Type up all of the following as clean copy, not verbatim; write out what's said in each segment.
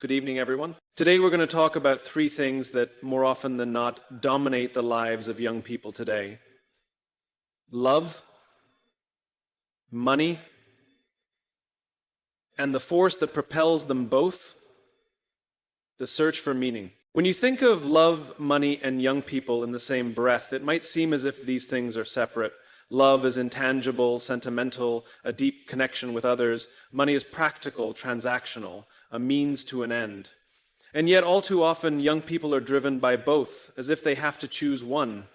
Good evening, everyone. Today we're going to talk about three things that more often than not dominate the lives of young people today: love, money, and the force that propels them both, the search for meaning. When you think of love, money, and young people in the same breath, it might seem as if these things are separate. Love is intangible, sentimental, a deep connection with others. Money is practical, transactional, a means to an end. And yet, all too often, young people are driven by both, as if they have to choose one.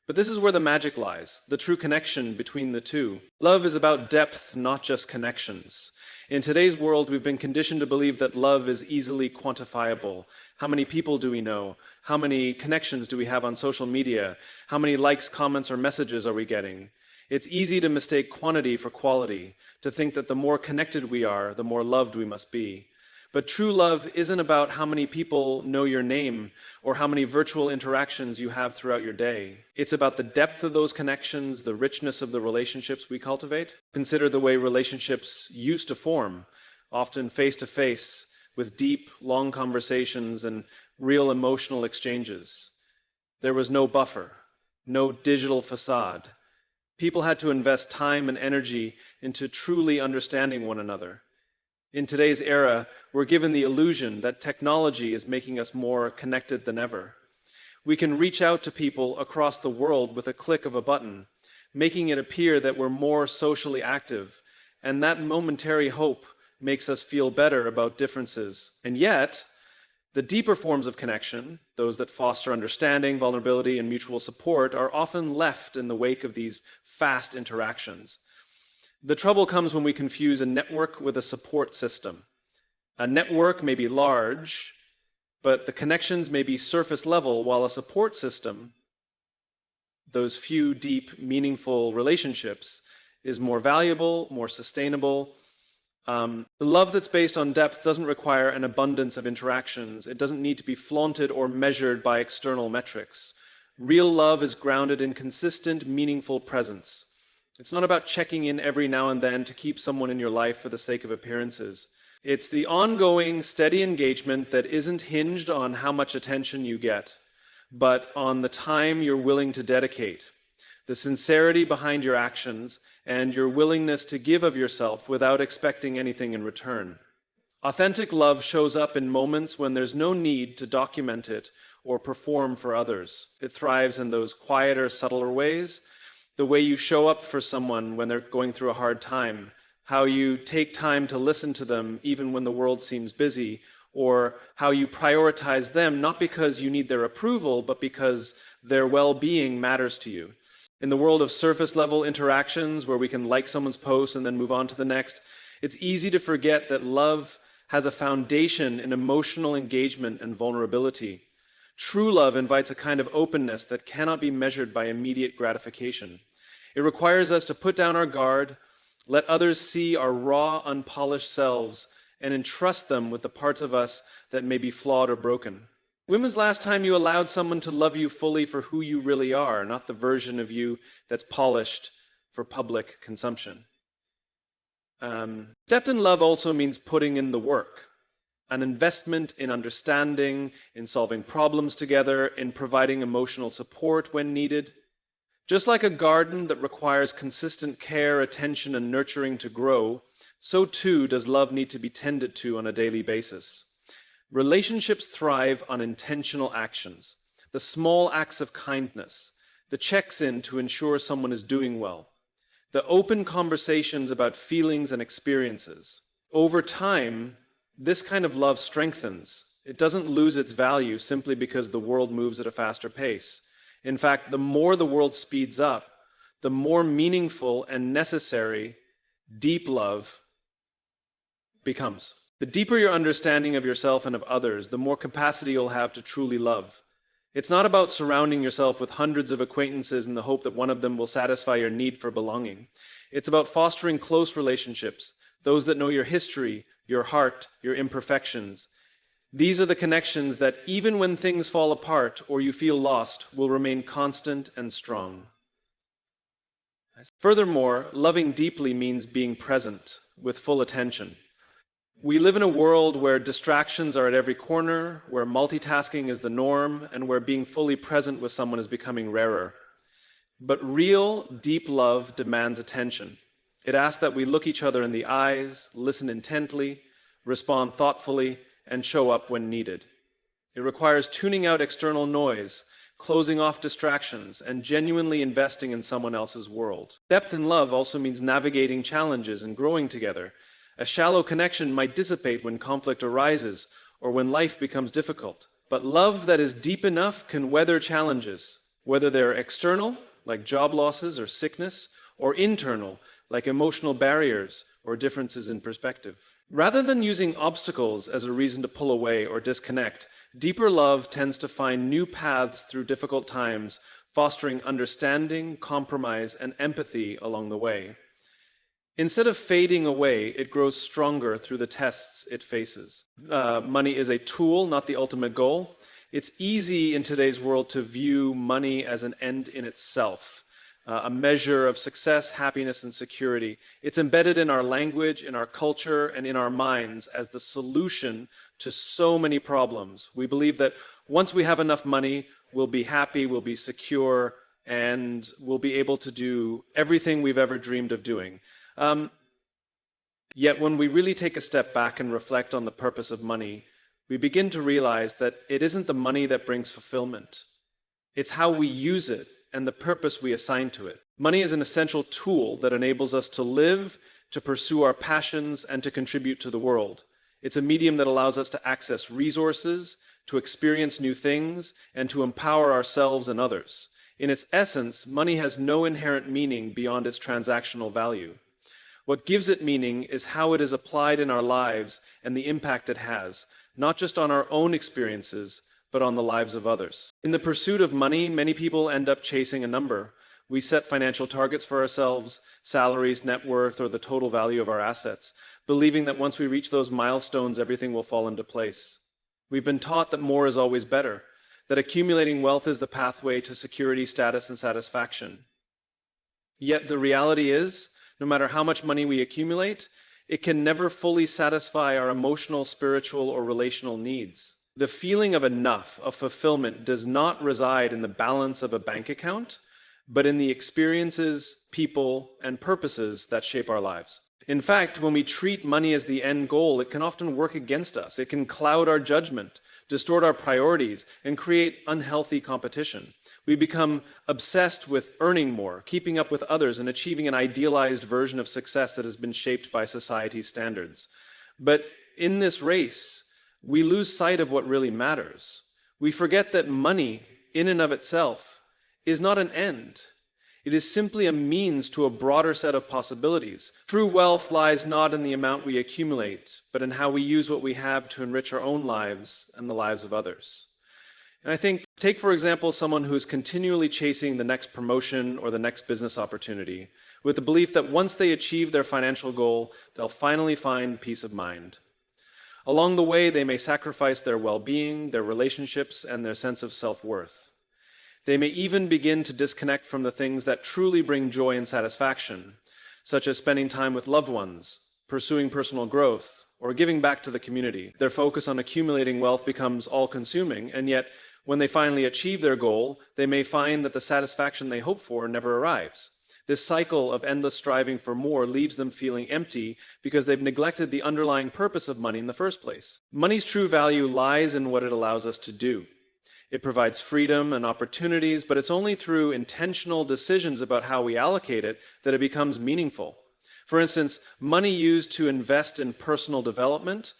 But this is where the magic lies, the true connection between the two. Love is about depth, not just connections. In today's world, we've been conditioned to believe that love is easily quantifiable. How many people do we know? How many connections do we have on social media? How many likes, comments, or messages are we getting? It's easy to mistake quantity for quality, to think that the more connected we are, the more loved we must be. But true love isn't about how many people know your name or how many virtual interactions you have throughout your day. It's about the depth of those connections, the richness of the relationships we cultivate. Consider the way relationships used to form, often face-to-face, with deep, long conversations and real emotional exchanges. There was no buffer, no digital facade. People had to invest time and energy into truly understanding one another. In today's era, we're given the illusion that technology is making us more connected than ever. We can reach out to people across the world with a click of a button, making it appear that we're more socially active, and that momentary hope makes us feel better about differences. And yet, the deeper forms of connection, those that foster understanding, vulnerability, and mutual support, are often left in the wake of these fast interactions. The trouble comes when we confuse a network with a support system. A network may be large, but the connections may be surface level, while a support system, those few deep, meaningful relationships, is more valuable, more sustainable. The love that's based on depth doesn't require an abundance of interactions. It doesn't need to be flaunted or measured by external metrics. Real love is grounded in consistent, meaningful presence. It's not about checking in every now and then to keep someone in your life for the sake of appearances. It's the ongoing, steady engagement that isn't hinged on how much attention you get, but on the time you're willing to dedicate, the sincerity behind your actions, and your willingness to give of yourself without expecting anything in return. Authentic love shows up in moments when there's no need to document it or perform for others. It thrives in those quieter, subtler ways, the way you show up for someone when they're going through a hard time, how you take time to listen to them even when the world seems busy, or how you prioritize them not because you need their approval, but because their well-being matters to you. In the world of surface-level interactions where we can like someone's post and then move on to the next, it's easy to forget that love has a foundation in emotional engagement and vulnerability. True love invites a kind of openness that cannot be measured by immediate gratification. It requires us to put down our guard, let others see our raw, unpolished selves, and entrust them with the parts of us that may be flawed or broken. When was the last time you allowed someone to love you fully for who you really are, not the version of you that's polished for public consumption? Depth in love also means putting in the work, an investment in understanding, in solving problems together, in providing emotional support when needed. Just like a garden that requires consistent care, attention, and nurturing to grow, so too does love need to be tended to on a daily basis. Relationships thrive on intentional actions, the small acts of kindness, the checks-in to ensure someone is doing well, the open conversations about feelings and experiences. Over time, this kind of love strengthens. It doesn't lose its value simply because the world moves at a faster pace. In fact, the more the world speeds up, the more meaningful and necessary deep love becomes. The deeper your understanding of yourself and of others, the more capacity you'll have to truly love. It's not about surrounding yourself with hundreds of acquaintances in the hope that one of them will satisfy your need for belonging. It's about fostering close relationships, those that know your history, your heart, your imperfections. These are the connections that, even when things fall apart or you feel lost, will remain constant and strong. Furthermore, loving deeply means being present with full attention. We live in a world where distractions are at every corner, where multitasking is the norm, and where being fully present with someone is becoming rarer. But real, deep love demands attention. It asks that we look each other in the eyes, listen intently, respond thoughtfully, and show up when needed. It requires tuning out external noise, closing off distractions, and genuinely investing in someone else's world. Depth in love also means navigating challenges and growing together. A shallow connection might dissipate when conflict arises or when life becomes difficult. But love that is deep enough can weather challenges, whether they're external, like job losses or sickness, or internal, like emotional barriers or differences in perspective. Rather than using obstacles as a reason to pull away or disconnect, deeper love tends to find new paths through difficult times, fostering understanding, compromise, and empathy along the way. Instead of fading away, it grows stronger through the tests it faces. Money is a tool, not the ultimate goal. It's easy in today's world to view money as an end in itself, a measure of success, happiness, and security. It's embedded in our language, in our culture, and in our minds as the solution to so many problems. We believe that once we have enough money, we'll be happy, we'll be secure, and we'll be able to do everything we've ever dreamed of doing. Yet when we really take a step back and reflect on the purpose of money, we begin to realize that it isn't the money that brings fulfillment. It's how we use it and the purpose we assign to it. Money is an essential tool that enables us to live, to pursue our passions, and to contribute to the world. It's a medium that allows us to access resources, to experience new things, and to empower ourselves and others. In its essence, money has no inherent meaning beyond its transactional value. What gives it meaning is how it is applied in our lives and the impact it has, not just on our own experiences, but on the lives of others. In the pursuit of money, many people end up chasing a number. We set financial targets for ourselves, salaries, net worth, or the total value of our assets, believing that once we reach those milestones, everything will fall into place. We've been taught that more is always better, that accumulating wealth is the pathway to security, status, and satisfaction. Yet the reality is, no matter how much money we accumulate, it can never fully satisfy our emotional, spiritual, or relational needs. The feeling of enough, of fulfillment, does not reside in the balance of a bank account, but in the experiences, people, and purposes that shape our lives. In fact, when we treat money as the end goal, it can often work against us. It can cloud our judgment, distort our priorities, and create unhealthy competition. We become obsessed with earning more, keeping up with others, and achieving an idealized version of success that has been shaped by society's standards. But in this race, we lose sight of what really matters. We forget that money, in and of itself, is not an end. It is simply a means to a broader set of possibilities. True wealth lies not in the amount we accumulate, but in how we use what we have to enrich our own lives and the lives of others. And I think, take for example, someone who is continually chasing the next promotion or the next business opportunity, with the belief that once they achieve their financial goal, they'll finally find peace of mind. Along the way, they may sacrifice their well-being, their relationships, and their sense of self-worth. They may even begin to disconnect from the things that truly bring joy and satisfaction, such as spending time with loved ones, pursuing personal growth, or giving back to the community. Their focus on accumulating wealth becomes all-consuming, and yet, when they finally achieve their goal, they may find that the satisfaction they hope for never arrives. This cycle of endless striving for more leaves them feeling empty because they've neglected the underlying purpose of money in the first place. Money's true value lies in what it allows us to do. It provides freedom and opportunities, but it's only through intentional decisions about how we allocate it that it becomes meaningful. For instance, money used to invest in personal development,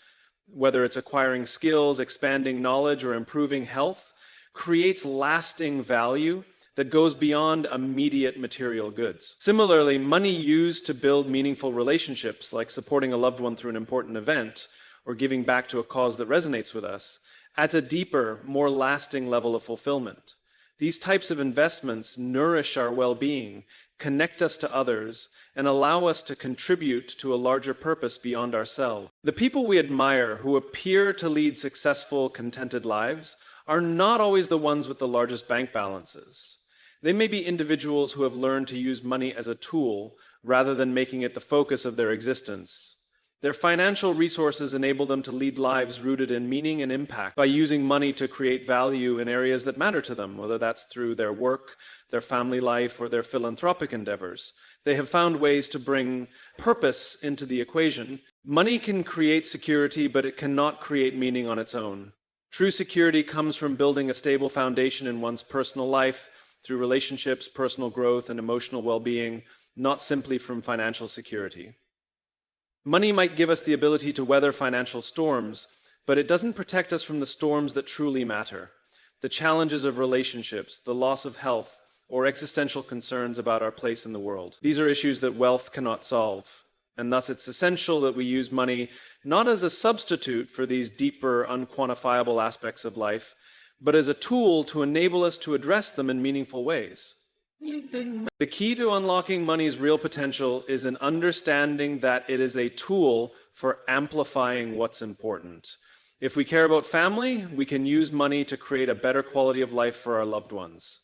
whether it's acquiring skills, expanding knowledge, or improving health, creates lasting value that goes beyond immediate material goods. Similarly, money used to build meaningful relationships, like supporting a loved one through an important event or giving back to a cause that resonates with us, adds a deeper, more lasting level of fulfillment. These types of investments nourish our well-being, connect us to others, and allow us to contribute to a larger purpose beyond ourselves. The people we admire who appear to lead successful, contented lives are not always the ones with the largest bank balances. They may be individuals who have learned to use money as a tool rather than making it the focus of their existence. Their financial resources enable them to lead lives rooted in meaning and impact by using money to create value in areas that matter to them, whether that's through their work, their family life, or their philanthropic endeavors. They have found ways to bring purpose into the equation. Money can create security, but it cannot create meaning on its own. True security comes from building a stable foundation in one's personal life through relationships, personal growth, and emotional well-being, not simply from financial security. Money might give us the ability to weather financial storms, but it doesn't protect us from the storms that truly matter. The challenges of relationships, the loss of health, or existential concerns about our place in the world. These are issues that wealth cannot solve, and thus it's essential that we use money not as a substitute for these deeper, unquantifiable aspects of life, but as a tool to enable us to address them in meaningful ways. The key to unlocking money's real potential is an understanding that it is a tool for amplifying what's important. If we care about family, we can use money to create a better quality of life for our loved ones.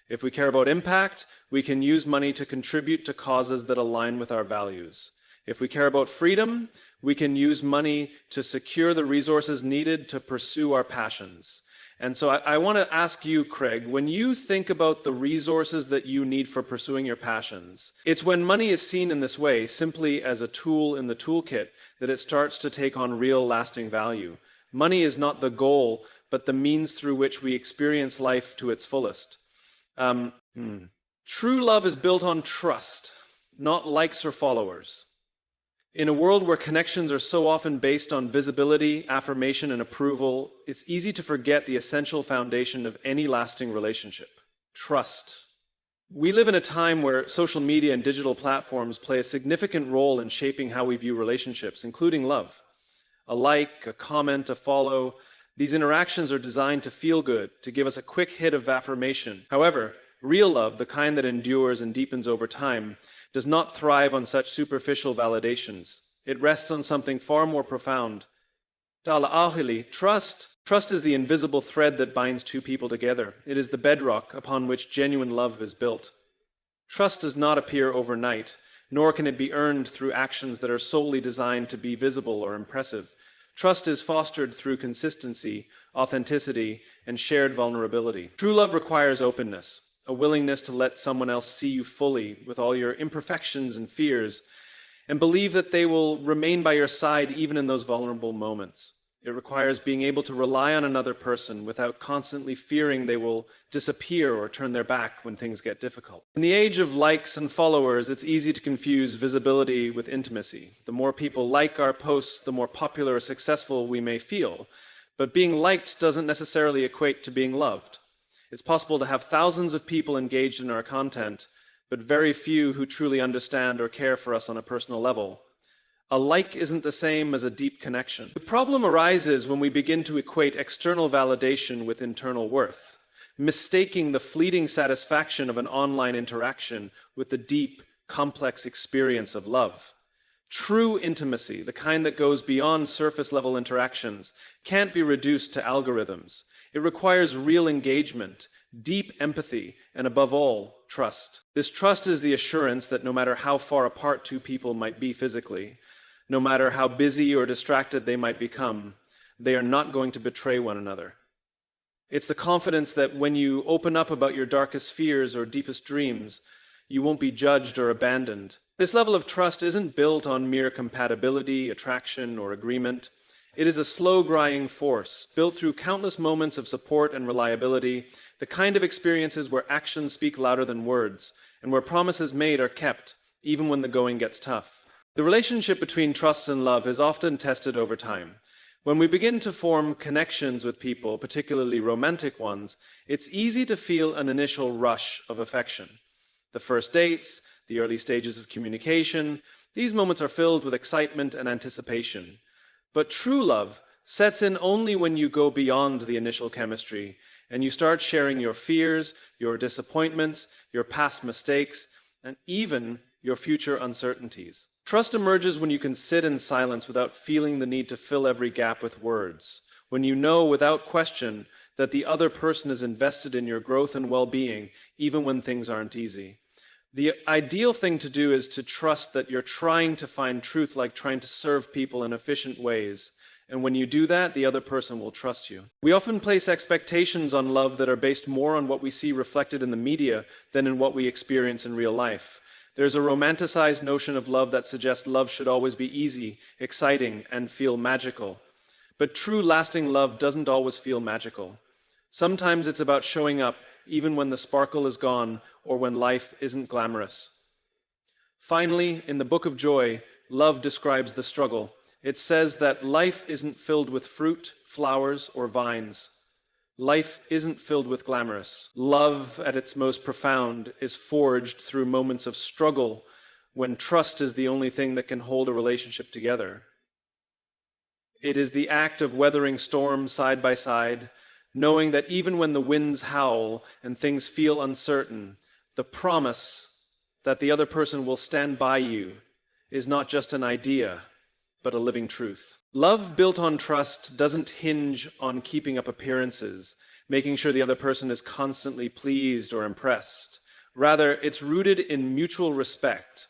If we care about impact, we can use money to contribute to causes that align with our values. If we care about freedom, we can use money to secure the resources needed to pursue our passions. And so I want to ask you, Craig, when you think about the resources that you need for pursuing your passions, it's when money is seen in this way, simply as a tool in the toolkit, that it starts to take on real lasting value. Money is not the goal, but the means through which we experience life to its fullest. True love is built on trust, not likes or followers. In a world where connections are so often based on visibility, affirmation, and approval, it's easy to forget the essential foundation of any lasting relationship: trust. We live in a time where social media and digital platforms play a significant role in shaping how we view relationships, including love. A like, a comment, a follow, these interactions are designed to feel good, to give us a quick hit of affirmation. However, real love, the kind that endures and deepens over time, does not thrive on such superficial validations. It rests on something far more profound. Trust. Trust is the invisible thread that binds two people together. It is the bedrock upon which genuine love is built. Trust does not appear overnight, nor can it be earned through actions that are solely designed to be visible or impressive. Trust is fostered through consistency, authenticity, and shared vulnerability. True love requires openness, a willingness to let someone else see you fully with all your imperfections and fears, and believe that they will remain by your side even in those vulnerable moments. It requires being able to rely on another person without constantly fearing they will disappear or turn their back when things get difficult. In the age of likes and followers, it's easy to confuse visibility with intimacy. The more people like our posts, the more popular or successful we may feel. But being liked doesn't necessarily equate to being loved. It's possible to have thousands of people engaged in our content, but very few who truly understand or care for us on a personal level. A like isn't the same as a deep connection. The problem arises when we begin to equate external validation with internal worth, mistaking the fleeting satisfaction of an online interaction with the deep, complex experience of love. True intimacy, the kind that goes beyond surface-level interactions, can't be reduced to algorithms. It requires real engagement, deep empathy, and above all, trust. This trust is the assurance that no matter how far apart two people might be physically, no matter how busy or distracted they might become, they are not going to betray one another. It's the confidence that when you open up about your darkest fears or deepest dreams, you won't be judged or abandoned. This level of trust isn't built on mere compatibility, attraction, or agreement. It is a slow-grinding force, built through countless moments of support and reliability, the kind of experiences where actions speak louder than words, and where promises made are kept, even when the going gets tough. The relationship between trust and love is often tested over time. When we begin to form connections with people, particularly romantic ones, it's easy to feel an initial rush of affection. The first dates, the early stages of communication, these moments are filled with excitement and anticipation. But true love sets in only when you go beyond the initial chemistry and you start sharing your fears, your disappointments, your past mistakes, and even your future uncertainties. Trust emerges when you can sit in silence without feeling the need to fill every gap with words, when you know without question that the other person is invested in your growth and well-being, even when things aren't easy. The ideal thing to do is to trust that you're trying to find truth, like trying to serve people in efficient ways. And when you do that, the other person will trust you. We often place expectations on love that are based more on what we see reflected in the media than in what we experience in real life. There's a romanticized notion of love that suggests love should always be easy, exciting, and feel magical. But true, lasting love doesn't always feel magical. Sometimes it's about showing up even when the sparkle is gone or when life isn't glamorous. Finally, in the Book of Joy, love describes the struggle. It says that life isn't filled with fruit, flowers, or vines. Life isn't filled with glamorous. Love, at its most profound, is forged through moments of struggle when trust is the only thing that can hold a relationship together. It is the act of weathering storms side by side, knowing that even when the winds howl and things feel uncertain, the promise that the other person will stand by you is not just an idea, but a living truth. Love built on trust doesn't hinge on keeping up appearances, making sure the other person is constantly pleased or impressed. Rather, it's rooted in mutual respect,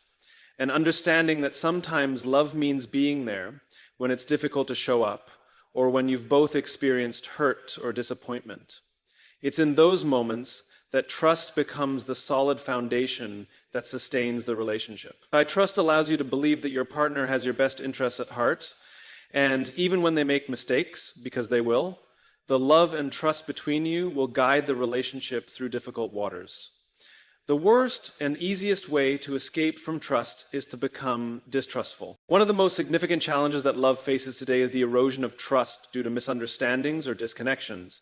and understanding that sometimes love means being there when it's difficult to show up, or when you've both experienced hurt or disappointment. It's in those moments that trust becomes the solid foundation that sustains the relationship. Trust allows you to believe that your partner has your best interests at heart, and even when they make mistakes, because they will, the love and trust between you will guide the relationship through difficult waters. The worst and easiest way to escape from trust is to become distrustful. One of the most significant challenges that love faces today is the erosion of trust due to misunderstandings or disconnections.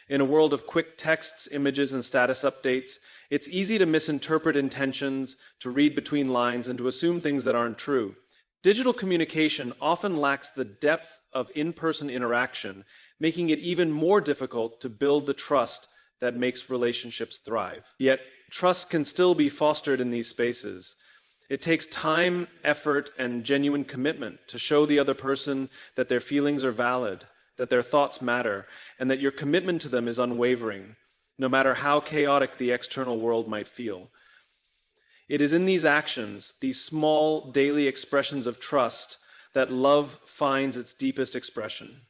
In a world of quick texts, images, and status updates, it's easy to misinterpret intentions, to read between lines, and to assume things that aren't true. Digital communication often lacks the depth of in-person interaction, making it even more difficult to build the trust that makes relationships thrive. Yet, trust can still be fostered in these spaces. It takes time, effort, and genuine commitment to show the other person that their feelings are valid, that their thoughts matter, and that your commitment to them is unwavering, no matter how chaotic the external world might feel. It is in these actions, these small daily expressions of trust, that love finds its deepest expression.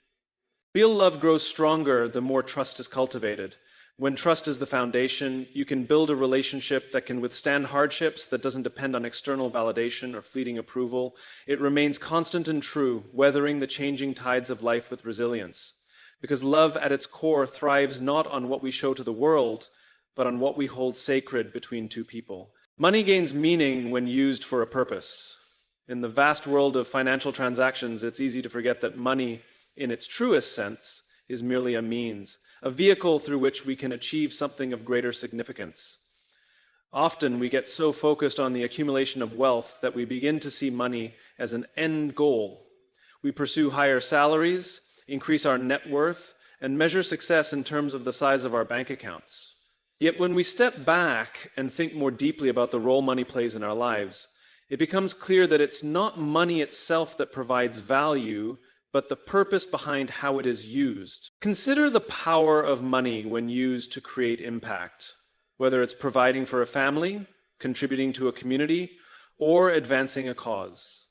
Real love grows stronger the more trust is cultivated. When trust is the foundation, you can build a relationship that can withstand hardships, that doesn't depend on external validation or fleeting approval. It remains constant and true, weathering the changing tides of life with resilience. Because love at its core thrives not on what we show to the world, but on what we hold sacred between two people. Money gains meaning when used for a purpose. In the vast world of financial transactions, it's easy to forget that money, in its truest sense, is merely a means, a vehicle through which we can achieve something of greater significance. Often we get so focused on the accumulation of wealth that we begin to see money as an end goal. We pursue higher salaries, increase our net worth, and measure success in terms of the size of our bank accounts. Yet when we step back and think more deeply about the role money plays in our lives, it becomes clear that it's not money itself that provides value, but the purpose behind how it is used. Consider the power of money when used to create impact, whether it's providing for a family, contributing to a community, or advancing a cause.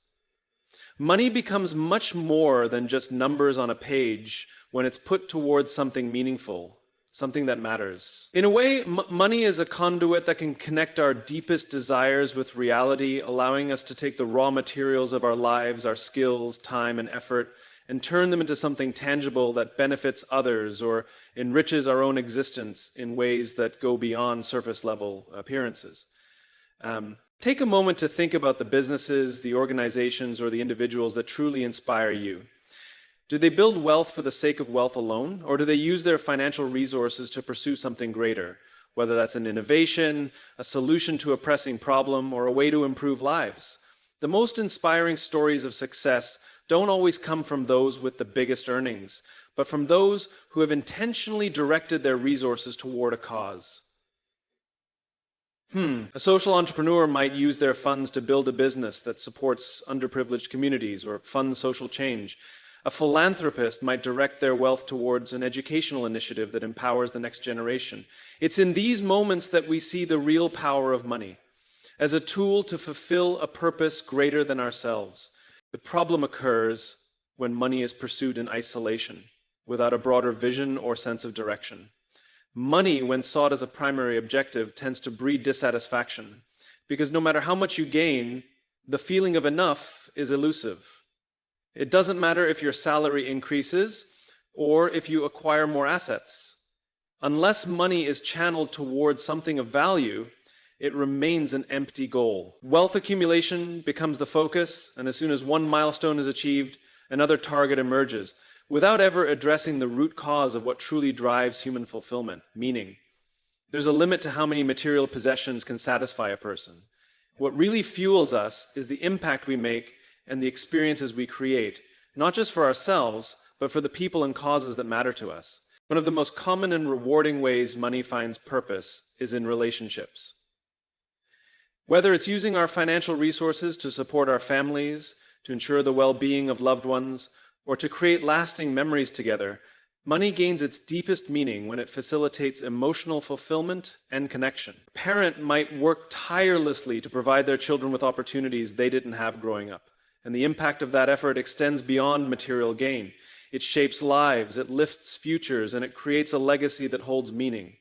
Money becomes much more than just numbers on a page when it's put towards something meaningful, something that matters. In a way, money is a conduit that can connect our deepest desires with reality, allowing us to take the raw materials of our lives, our skills, time, and effort, and turn them into something tangible that benefits others or enriches our own existence in ways that go beyond surface-level appearances. Take a moment to think about the businesses, the organizations, or the individuals that truly inspire you. Do they build wealth for the sake of wealth alone, or do they use their financial resources to pursue something greater, whether that's an innovation, a solution to a pressing problem, or a way to improve lives? The most inspiring stories of success don't always come from those with the biggest earnings, but from those who have intentionally directed their resources toward a cause. A social entrepreneur might use their funds to build a business that supports underprivileged communities or funds social change. A philanthropist might direct their wealth towards an educational initiative that empowers the next generation. It's in these moments that we see the real power of money. as a tool to fulfill a purpose greater than ourselves. The problem occurs when money is pursued in isolation, without a broader vision or sense of direction. Money, when sought as a primary objective, tends to breed dissatisfaction, because no matter how much you gain, the feeling of enough is elusive. It doesn't matter if your salary increases or if you acquire more assets. Unless money is channeled towards something of value, it remains an empty goal. Wealth accumulation becomes the focus, and as soon as one milestone is achieved, another target emerges, without ever addressing the root cause of what truly drives human fulfillment, meaning. There's a limit to how many material possessions can satisfy a person. What really fuels us is the impact we make and the experiences we create, not just for ourselves, but for the people and causes that matter to us. One of the most common and rewarding ways money finds purpose is in relationships. Whether it's using our financial resources to support our families, to ensure the well-being of loved ones, or to create lasting memories together, money gains its deepest meaning when it facilitates emotional fulfillment and connection. A parent might work tirelessly to provide their children with opportunities they didn't have growing up, and the impact of that effort extends beyond material gain. It shapes lives, it lifts futures, and it creates a legacy that holds meaning.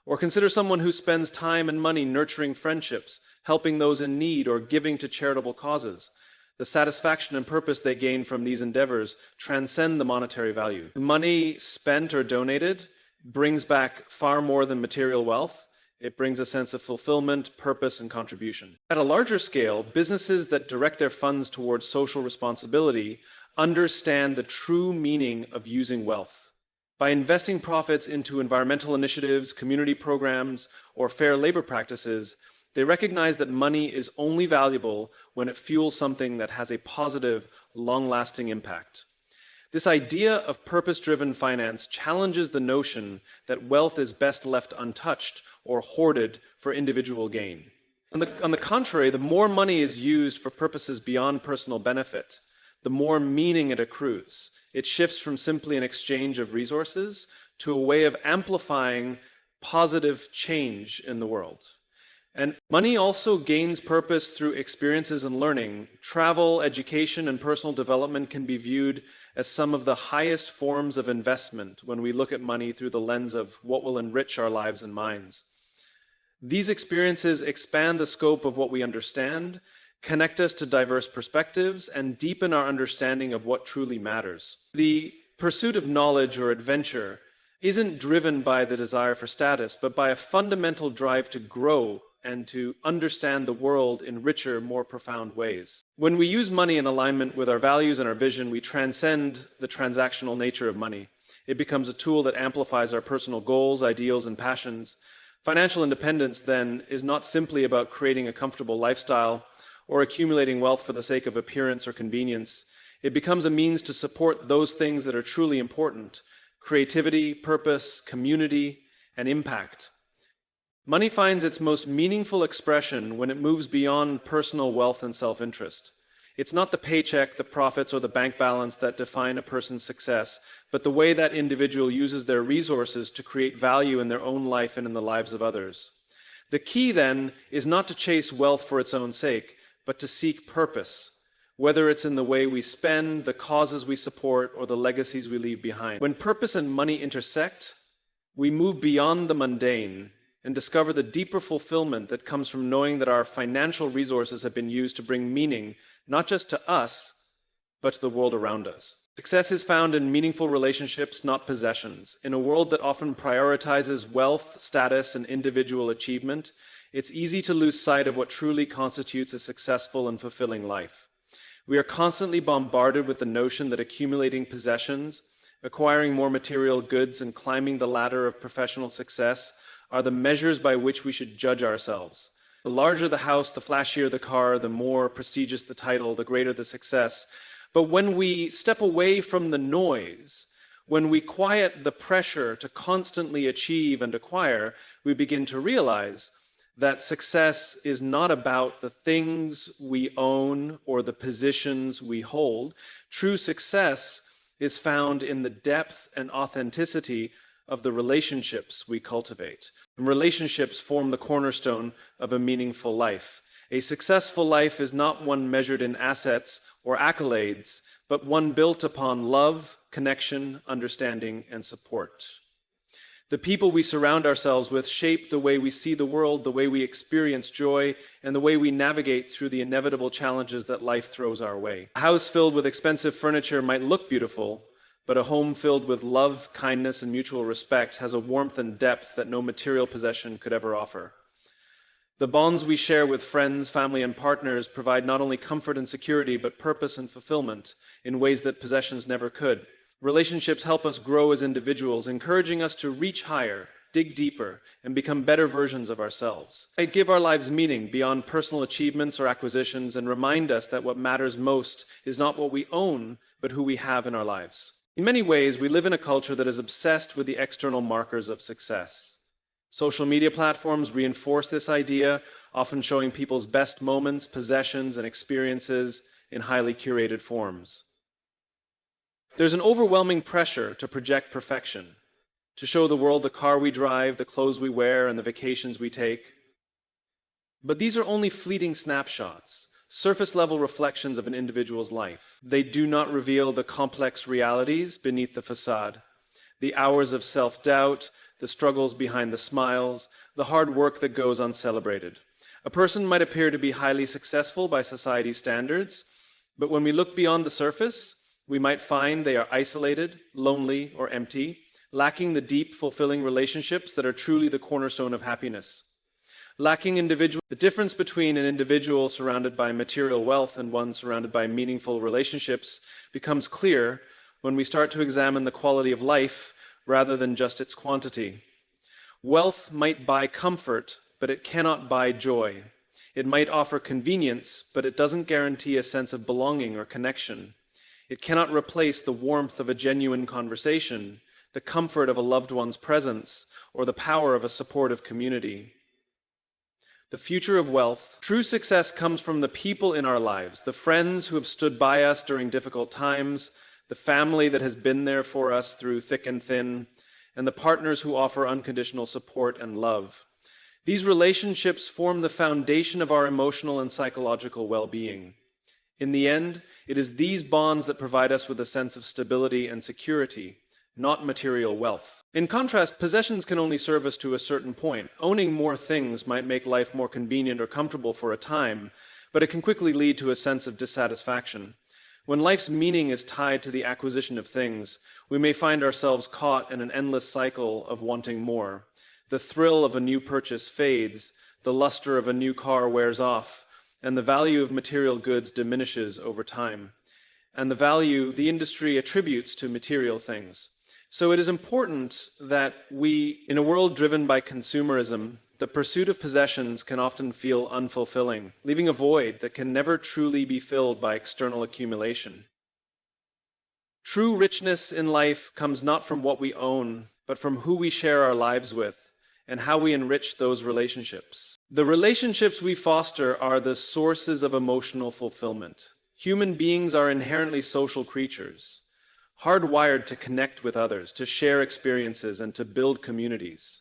Or consider someone who spends time and money nurturing friendships, helping those in need, or giving to charitable causes. The satisfaction and purpose they gain from these endeavors transcend the monetary value. Money spent or donated brings back far more than material wealth. It brings a sense of fulfillment, purpose, and contribution. At a larger scale, businesses that direct their funds towards social responsibility understand the true meaning of using wealth. By investing profits into environmental initiatives, community programs, or fair labor practices, they recognize that money is only valuable when it fuels something that has a positive, long-lasting impact. This idea of purpose-driven finance challenges the notion that wealth is best left untouched or hoarded for individual gain. On the contrary, the more money is used for purposes beyond personal benefit, the more meaning it accrues. It shifts from simply an exchange of resources to a way of amplifying positive change in the world. And money also gains purpose through experiences and learning. Travel, education, and personal development can be viewed as some of the highest forms of investment when we look at money through the lens of what will enrich our lives and minds. These experiences expand the scope of what we understand, connect us to diverse perspectives, and deepen our understanding of what truly matters. The pursuit of knowledge or adventure isn't driven by the desire for status, but by a fundamental drive to grow and to understand the world in richer, more profound ways. When we use money in alignment with our values and our vision, we transcend the transactional nature of money. It becomes a tool that amplifies our personal goals, ideals, and passions. Financial independence, then, is not simply about creating a comfortable lifestyle or accumulating wealth for the sake of appearance or convenience. It becomes a means to support those things that are truly important: creativity, purpose, community, and impact. Money finds its most meaningful expression when it moves beyond personal wealth and self-interest. It's not the paycheck, the profits, or the bank balance that define a person's success, but the way that individual uses their resources to create value in their own life and in the lives of others. The key, then, is not to chase wealth for its own sake, but to seek purpose, whether it's in the way we spend, the causes we support, or the legacies we leave behind. When purpose and money intersect, we move beyond the mundane and discover the deeper fulfillment that comes from knowing that our financial resources have been used to bring meaning, not just to us, but to the world around us. Success is found in meaningful relationships, not possessions. In a world that often prioritizes wealth, status, and individual achievement, it's easy to lose sight of what truly constitutes a successful and fulfilling life. We are constantly bombarded with the notion that accumulating possessions, acquiring more material goods, and climbing the ladder of professional success are the measures by which we should judge ourselves. The larger the house, the flashier the car, the more prestigious the title, the greater the success. But when we step away from the noise, when we quiet the pressure to constantly achieve and acquire, we begin to realize that success is not about the things we own or the positions we hold. True success is found in the depth and authenticity of the relationships we cultivate. And relationships form the cornerstone of a meaningful life. A successful life is not one measured in assets or accolades, but one built upon love, connection, understanding, and support. The people we surround ourselves with shape the way we see the world, the way we experience joy, and the way we navigate through the inevitable challenges that life throws our way. A house filled with expensive furniture might look beautiful, but a home filled with love, kindness, and mutual respect has a warmth and depth that no material possession could ever offer. The bonds we share with friends, family, and partners provide not only comfort and security, but purpose and fulfillment in ways that possessions never could. Relationships help us grow as individuals, encouraging us to reach higher, dig deeper, and become better versions of ourselves. They give our lives meaning beyond personal achievements or acquisitions and remind us that what matters most is not what we own, but who we have in our lives. In many ways, we live in a culture that is obsessed with the external markers of success. Social media platforms reinforce this idea, often showing people's best moments, possessions, and experiences in highly curated forms. There's an overwhelming pressure to project perfection, to show the world the car we drive, the clothes we wear, and the vacations we take. But these are only fleeting snapshots, surface-level reflections of an individual's life. They do not reveal the complex realities beneath the facade, the hours of self-doubt, the struggles behind the smiles, the hard work that goes uncelebrated. A person might appear to be highly successful by society's standards, but when we look beyond the surface, we might find they are isolated, lonely, or empty, lacking the deep, fulfilling relationships that are truly the cornerstone of happiness. The difference between an individual surrounded by material wealth and one surrounded by meaningful relationships becomes clear when we start to examine the quality of life rather than just its quantity. Wealth might buy comfort, but it cannot buy joy. It might offer convenience, but it doesn't guarantee a sense of belonging or connection. It cannot replace the warmth of a genuine conversation, the comfort of a loved one's presence, or the power of a supportive community. The future of wealth. True success comes from the people in our lives, the friends who have stood by us during difficult times, the family that has been there for us through thick and thin, and the partners who offer unconditional support and love. These relationships form the foundation of our emotional and psychological well-being. In the end, it is these bonds that provide us with a sense of stability and security, not material wealth. In contrast, possessions can only serve us to a certain point. Owning more things might make life more convenient or comfortable for a time, but it can quickly lead to a sense of dissatisfaction. When life's meaning is tied to the acquisition of things, we may find ourselves caught in an endless cycle of wanting more. The thrill of a new purchase fades, the luster of a new car wears off, and the value of material goods diminishes over time, and the value the industry attributes to material things. So it is important that in a world driven by consumerism, the pursuit of possessions can often feel unfulfilling, leaving a void that can never truly be filled by external accumulation. True richness in life comes not from what we own, but from who we share our lives with and how we enrich those relationships. The relationships we foster are the sources of emotional fulfillment. Human beings are inherently social creatures, hardwired to connect with others, to share experiences, and to build communities.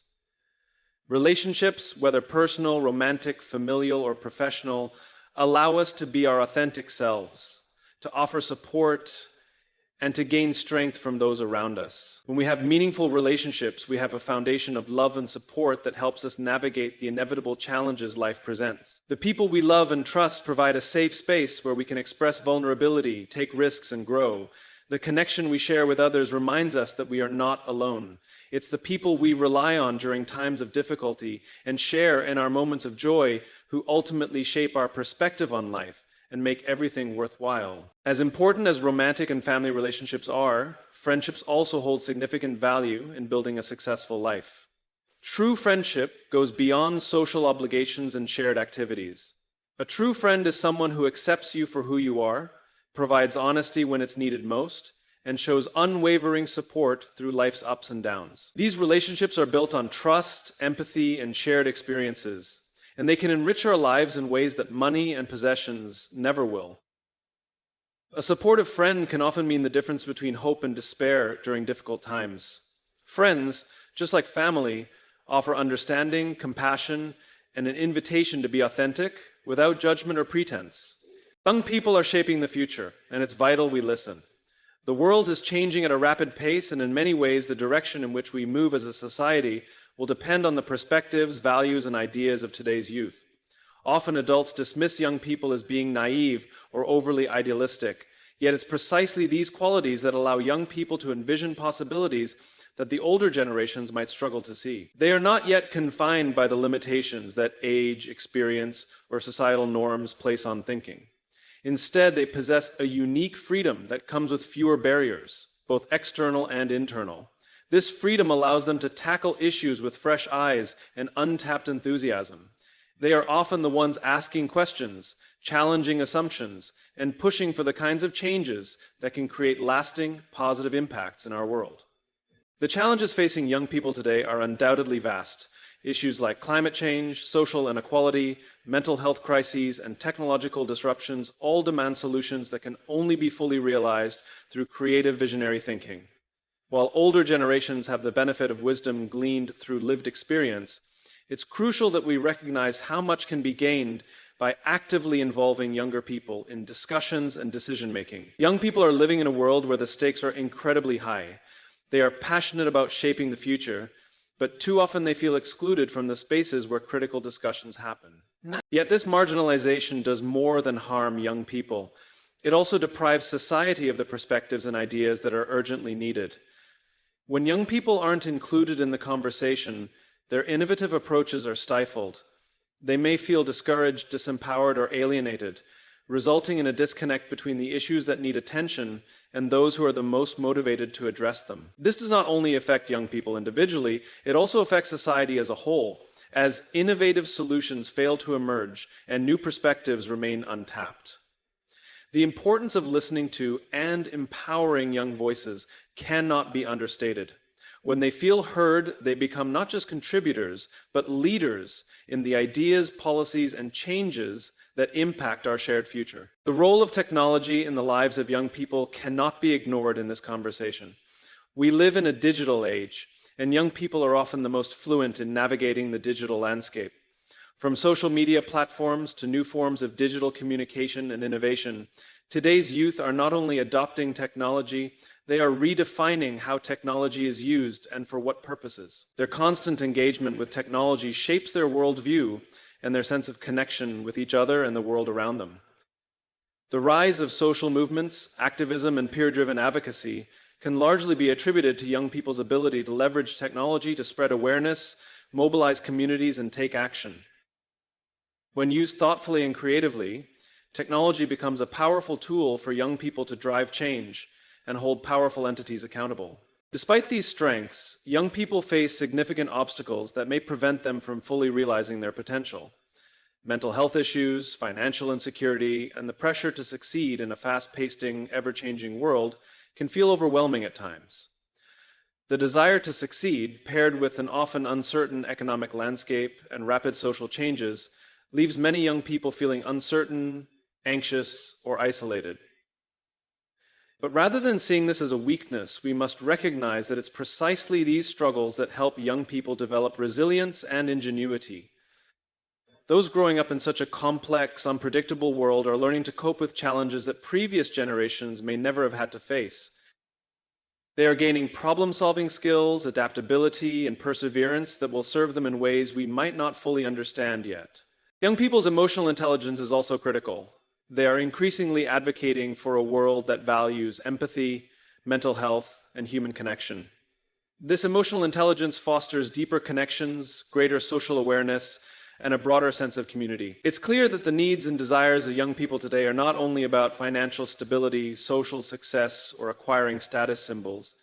Relationships, whether personal, romantic, familial, or professional, allow us to be our authentic selves, to offer support, and to gain strength from those around us. When we have meaningful relationships, we have a foundation of love and support that helps us navigate the inevitable challenges life presents. The people we love and trust provide a safe space where we can express vulnerability, take risks, and grow. The connection we share with others reminds us that we are not alone. It's the people we rely on during times of difficulty and share in our moments of joy who ultimately shape our perspective on life and make everything worthwhile. As important as romantic and family relationships are, friendships also hold significant value in building a successful life. True friendship goes beyond social obligations and shared activities. A true friend is someone who accepts you for who you are, provides honesty when it's needed most, and shows unwavering support through life's ups and downs. These relationships are built on trust, empathy, and shared experiences, and they can enrich our lives in ways that money and possessions never will. A supportive friend can often mean the difference between hope and despair during difficult times. Friends, just like family, offer understanding, compassion, and an invitation to be authentic without judgment or pretense. Young people are shaping the future, and it's vital we listen. The world is changing at a rapid pace, and in many ways, the direction in which we move as a society will depend on the perspectives, values, and ideas of today's youth. Often adults dismiss young people as being naive or overly idealistic, yet it's precisely these qualities that allow young people to envision possibilities that the older generations might struggle to see. They are not yet confined by the limitations that age, experience, or societal norms place on thinking. Instead, they possess a unique freedom that comes with fewer barriers, both external and internal. This freedom allows them to tackle issues with fresh eyes and untapped enthusiasm. They are often the ones asking questions, challenging assumptions, and pushing for the kinds of changes that can create lasting, positive impacts in our world. The challenges facing young people today are undoubtedly vast. Issues like climate change, social inequality, mental health crises, and technological disruptions all demand solutions that can only be fully realized through creative visionary thinking. While older generations have the benefit of wisdom gleaned through lived experience, it's crucial that we recognize how much can be gained by actively involving younger people in discussions and decision-making. Young people are living in a world where the stakes are incredibly high. They are passionate about shaping the future, but too often they feel excluded from the spaces where critical discussions happen. Yet this marginalization does more than harm young people. It also deprives society of the perspectives and ideas that are urgently needed. When young people aren't included in the conversation, their innovative approaches are stifled. They may feel discouraged, disempowered, or alienated, resulting in a disconnect between the issues that need attention and those who are the most motivated to address them. This does not only affect young people individually, it also affects society as a whole, as innovative solutions fail to emerge and new perspectives remain untapped. The importance of listening to and empowering young voices cannot be understated. When they feel heard, they become not just contributors, but leaders in the ideas, policies, and changes that impact our shared future. The role of technology in the lives of young people cannot be ignored in this conversation. We live in a digital age, and young people are often the most fluent in navigating the digital landscape. From social media platforms to new forms of digital communication and innovation, today's youth are not only adopting technology, they are redefining how technology is used and for what purposes. Their constant engagement with technology shapes their worldview and their sense of connection with each other and the world around them. The rise of social movements, activism, and peer-driven advocacy can largely be attributed to young people's ability to leverage technology to spread awareness, mobilize communities, and take action. When used thoughtfully and creatively, technology becomes a powerful tool for young people to drive change and hold powerful entities accountable. Despite these strengths, young people face significant obstacles that may prevent them from fully realizing their potential. Mental health issues, financial insecurity, and the pressure to succeed in a fast-paced, ever-changing world can feel overwhelming at times. The desire to succeed, paired with an often uncertain economic landscape and rapid social changes, leaves many young people feeling uncertain, anxious, or isolated. But rather than seeing this as a weakness, we must recognize that it's precisely these struggles that help young people develop resilience and ingenuity. Those growing up in such a complex, unpredictable world are learning to cope with challenges that previous generations may never have had to face. They are gaining problem-solving skills, adaptability, and perseverance that will serve them in ways we might not fully understand yet. Young people's emotional intelligence is also critical. They are increasingly advocating for a world that values empathy, mental health, and human connection. This emotional intelligence fosters deeper connections, greater social awareness, and a broader sense of community. It's clear that the needs and desires of young people today are not only about financial stability, social success, or acquiring status symbols.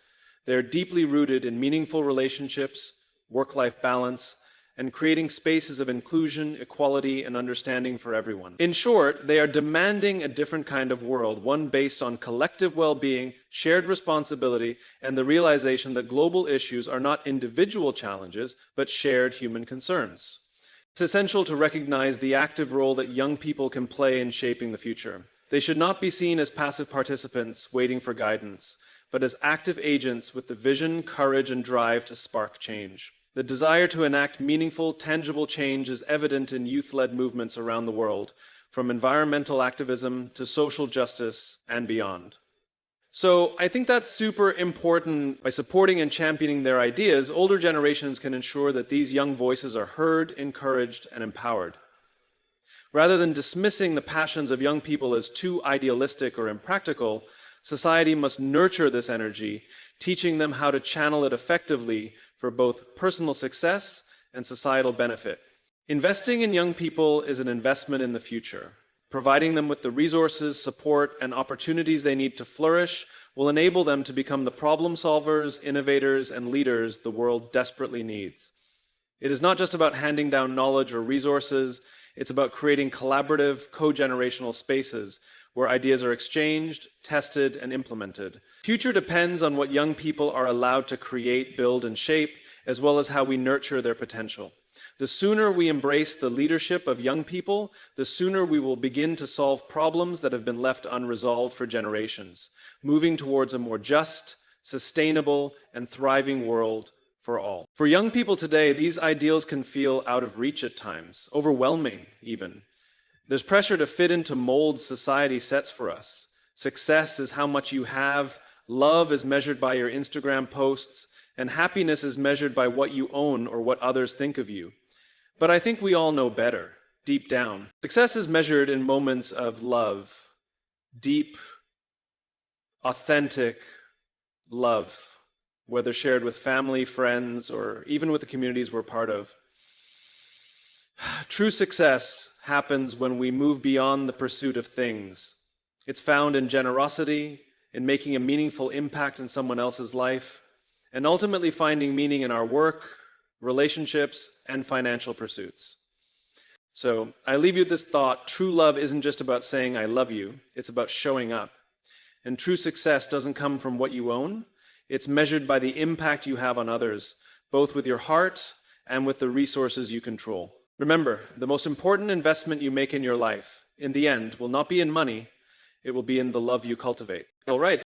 They are deeply rooted in meaningful relationships, work-life balance, and creating spaces of inclusion, equality, and understanding for everyone. In short, they are demanding a different kind of world, one based on collective well-being, shared responsibility, and the realization that global issues are not individual challenges, but shared human concerns. It's essential to recognize the active role that young people can play in shaping the future. They should not be seen as passive participants waiting for guidance, but as active agents with the vision, courage, and drive to spark change. The desire to enact meaningful, tangible change is evident in youth-led movements around the world, from environmental activism to social justice and beyond. So I think that's super important. By supporting and championing their ideas, older generations can ensure that these young voices are heard, encouraged, and empowered. Rather than dismissing the passions of young people as too idealistic or impractical, society must nurture this energy, teaching them how to channel it effectively for both personal success and societal benefit. Investing in young people is an investment in the future. Providing them with the resources, support, and opportunities they need to flourish will enable them to become the problem solvers, innovators, and leaders the world desperately needs. It is not just about handing down knowledge or resources, it's about creating collaborative, co-generational spaces where ideas are exchanged, tested, and implemented. Future depends on what young people are allowed to create, build, and shape, as well as how we nurture their potential. The sooner we embrace the leadership of young people, the sooner we will begin to solve problems that have been left unresolved for generations, moving towards a more just, sustainable, and thriving world for all. For young people today, these ideals can feel out of reach at times, overwhelming even. There's pressure to fit into molds society sets for us. Success is how much you have, love is measured by your Instagram posts, and happiness is measured by what you own or what others think of you. But I think we all know better, deep down. Success is measured in moments of love, deep, authentic love, whether shared with family, friends, or even with the communities we're part of. True success happens when we move beyond the pursuit of things. It's found in generosity, in making a meaningful impact in someone else's life, and ultimately finding meaning in our work, relationships, and financial pursuits. So I leave you with this thought: true love isn't just about saying I love you, it's about showing up. And true success doesn't come from what you own, it's measured by the impact you have on others, both with your heart and with the resources you control. Remember, the most important investment you make in your life, in the end, will not be in money, it will be in the love you cultivate. All right.